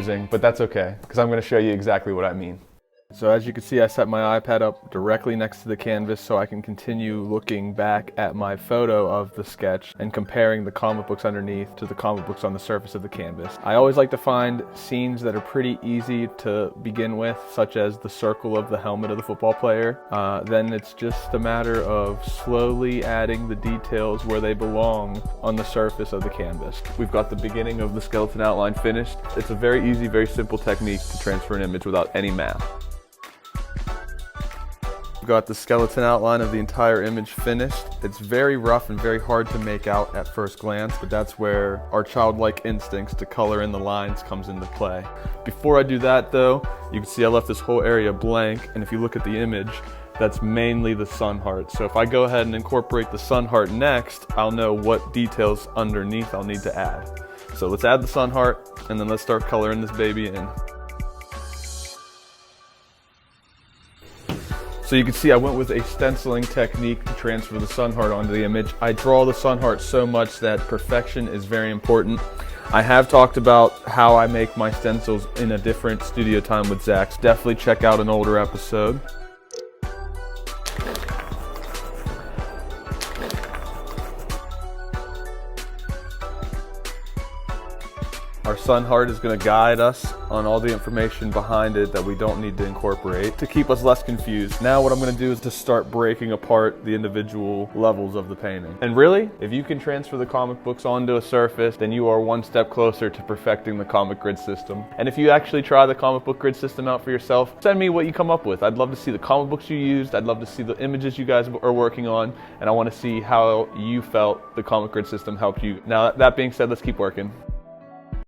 confusing, but that's okay, because I'm going to show you exactly what I mean. So as you can see, I set my iPad up directly next to the canvas so I can continue looking back at my photo of the sketch and comparing the comic books underneath to the comic books on the surface of the canvas. I always like to find scenes that are pretty easy to begin with, such as the circle of the helmet of the football player. Then it's just a matter of slowly adding the details where they belong on the surface of the canvas. We've got the beginning of the skeleton outline finished. It's a very easy, very simple technique to transfer an image without any math. We've got the skeleton outline of the entire image finished. It's very rough and very hard to make out at first glance, but that's where our childlike instincts to color in the lines comes into play. Before I do that though, you can see I left this whole area blank, and if you look at the image, that's mainly the sun heart. So if I go ahead and incorporate the sun heart next, I'll know what details underneath I'll need to add. So let's add the sun heart, and then let's start coloring this baby in. So you can see I went with a stenciling technique to transfer the sun heart onto the image. I draw the sun heart so much that perfection is very important. I have talked about how I make my stencils in a different studio time with Zach. Definitely check out an older episode. Our sun heart is going to guide us on all the information behind it that we don't need to incorporate to keep us less confused. Now what I'm going to do is to start breaking apart the individual levels of the painting. And really, if you can transfer the comic books onto a surface, then you are one step closer to perfecting the comic grid system. And if you actually try the comic book grid system out for yourself, send me what you come up with. I'd love to see the comic books you used. I'd love to see the images you guys are working on. And I want to see how you felt the comic grid system helped you. Now, that being said, let's keep working.